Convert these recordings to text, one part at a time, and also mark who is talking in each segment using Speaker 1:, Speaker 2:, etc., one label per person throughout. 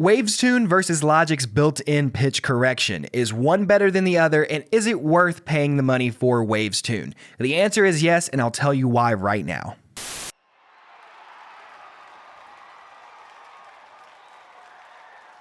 Speaker 1: Wavestune versus Logic's built-in pitch correction. Is one better than the other, and is it worth paying the money for Wavestune? The answer is yes, and I'll tell you why right now.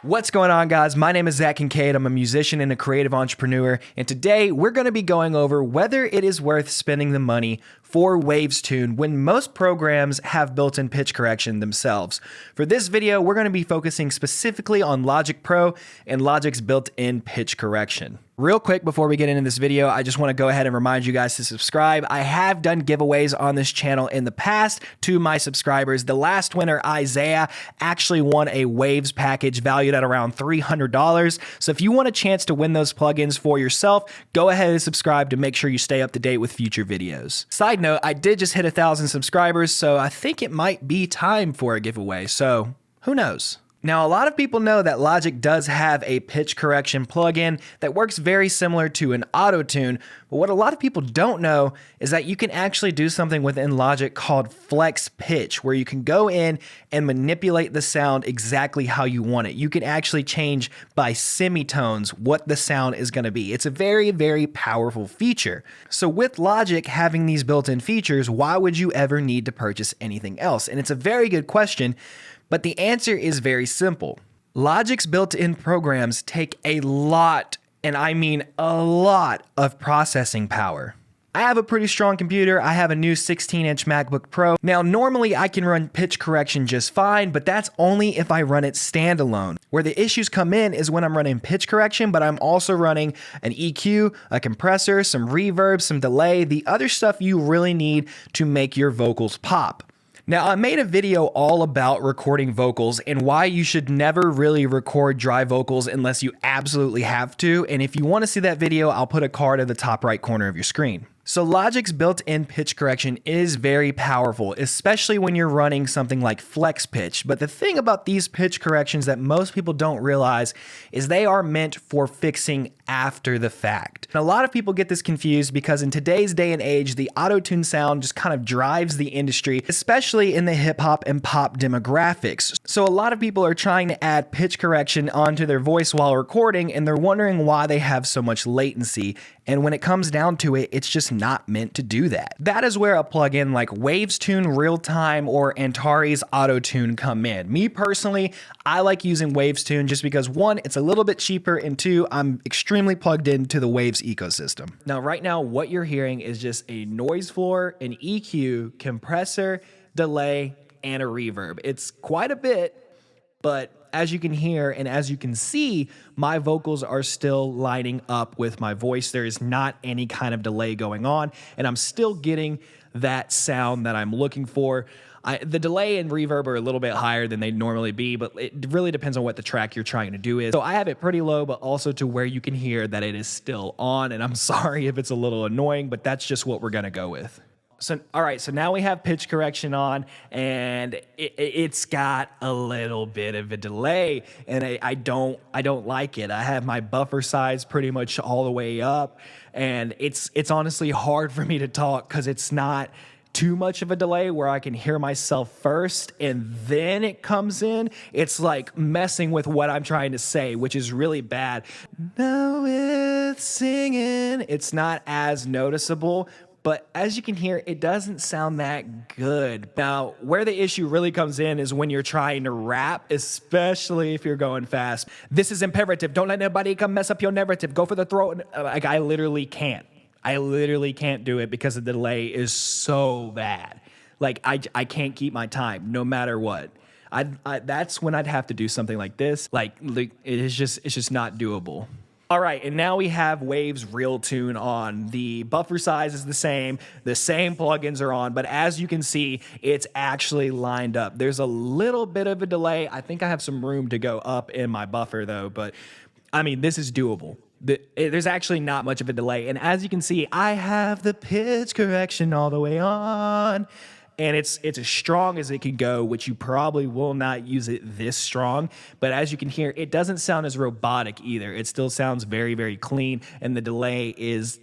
Speaker 1: What's going on, guys? My name is Zak Kincaid. I'm a musician and a creative entrepreneur, and today we're going to be going over whether it is worth spending the money for Wavestune when most programs have built-in pitch correction themselves. For this video, we're going to be focusing specifically on Logic Pro and Logic's built-in pitch correction. Real quick before we get into this video, I just want to go ahead and remind you guys to subscribe. I have done giveaways on this channel in the past to my subscribers. The last winner, Isaiah, actually won a Waves package valued at around $300. So if you want a chance to win those plugins for yourself, go ahead and subscribe to make sure you stay up to date with future videos. Side note, I did just hit 1,000 subscribers, so I think it might be time for a giveaway. So who knows? Now, a lot of people know that Logic does have a pitch correction plugin that works very similar to an autotune, but what a lot of people don't know is that you can actually do something within Logic called flex pitch, where you can go in and manipulate the sound exactly how you want it. You can actually change by semitones what the sound is going to be. It's a very, very powerful feature. So with Logic having these built-in features, why would you ever need to purchase anything else? And it's a very good question. But the answer is very simple. Logic's built-in programs take a lot, and I mean a lot, of processing power. I have a pretty strong computer. I have a new 16-inch MacBook Pro. Now, normally I can run pitch correction just fine, but that's only if I run it standalone. Where the issues come in is when I'm running pitch correction, but I'm also running an EQ, a compressor, some reverb, some delay, the other stuff you really need to make your vocals pop. Now, I made a video all about recording vocals and why you should never really record dry vocals unless you absolutely have to. And if you want to see that video, I'll put a card at the top right corner of your screen. So Logic's built-in pitch correction is very powerful, especially when you're running something like flex pitch. But the thing about these pitch corrections that most people don't realize is they are meant for fixing after the fact. And a lot of people get this confused because in today's day and age, the autotune sound just kind of drives the industry, especially in the hip hop and pop demographics. So a lot of people are trying to add pitch correction onto their voice while recording, and they're wondering why they have so much latency. And when it comes down to it, it's just not meant to do that. That is where a plugin like Wavestune Real-Time or Antares Autotune come in. Me personally, I like using Wavestune just because one, it's a little bit cheaper, and two, I'm extremely plugged into the Waves ecosystem. Now, right now, what you're hearing is just a noise floor, an EQ, compressor, delay, and a reverb. It's quite a bit, but as you can hear and as you can see, my vocals are still lining up with my voice. There is not any kind of delay going on, and I'm still getting that sound that I'm looking for. The delay and reverb are a little bit higher than they'd normally be, but it really depends on what the track you're trying to do is. So I have it pretty low, but also to where you can hear that it is still on, and I'm sorry if it's a little annoying, but that's just what we're gonna go with. So, all right, so now we have pitch correction on, and it's got a little bit of a delay, and I don't like it. I have my buffer size pretty much all the way up, and it's honestly hard for me to talk because it's not too much of a delay where I can hear myself first and then it comes in. It's like messing with what I'm trying to say, which is really bad. Now with singing, it's not as noticeable. But as you can hear, it doesn't sound that good. Now, where the issue really comes in is when you're trying to rap, especially if you're going fast. This is imperative. Don't let nobody come mess up your narrative. Go for the throat. Like, I literally can't. I literally can't do it because the delay is so bad. Like, I can't keep my time no matter what. That's when I'd have to do something like this. Like it's just not doable. All right, and now we have Waves Real Tune on. The buffer size is the same plugins are on, but as you can see, it's actually lined up. There's a little bit of a delay. I think I have some room to go up in my buffer though, but I mean, this is doable. There's actually not much of a delay, and as you can see, I have the pitch correction all the way on. And it's as strong as it can go, which you probably will not use it this strong. But as you can hear, it doesn't sound as robotic either. It still sounds very, very clean, and the delay is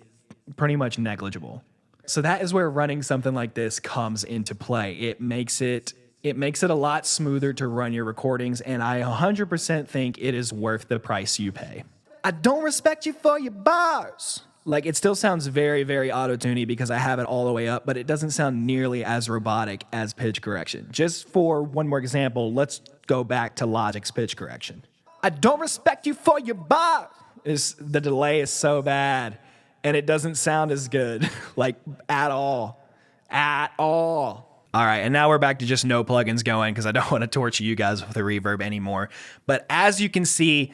Speaker 1: pretty much negligible. So that is where running something like this comes into play. It makes it It makes it a lot smoother to run your recordings, and I 100% think it is worth the price you pay. I don't respect you for your bars. Like, it still sounds very, very auto-tuney because I have it all the way up, but it doesn't sound nearly as robotic as pitch correction. Just for one more example, let's go back to Logic's pitch correction. I don't respect you for your bars. The delay is so bad, and it doesn't sound as good, like, at all. At all. All right, and now we're back to just no plugins going because I don't want to torture you guys with the reverb anymore. But as you can see,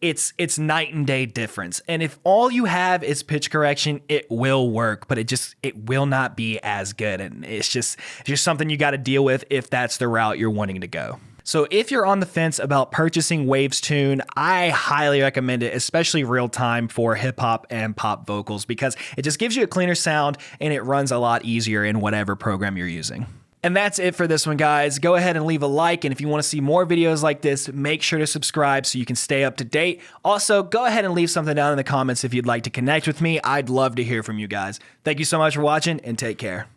Speaker 1: it's night and day difference. And if all you have is pitch correction, it will work, but it will not be as good. And it's just something you got to deal with if that's the route you're wanting to go. So if you're on the fence about purchasing Waves Tune, I highly recommend it, especially real time for hip hop and pop vocals, because it just gives you a cleaner sound and it runs a lot easier in whatever program you're using. And that's it for this one, guys. Go ahead and leave a like, and if you want to see more videos like this, make sure to subscribe so you can stay up to date. Also, go ahead and leave something down in the comments if you'd like to connect with me. I'd love to hear from you guys. Thank you so much for watching, and take care.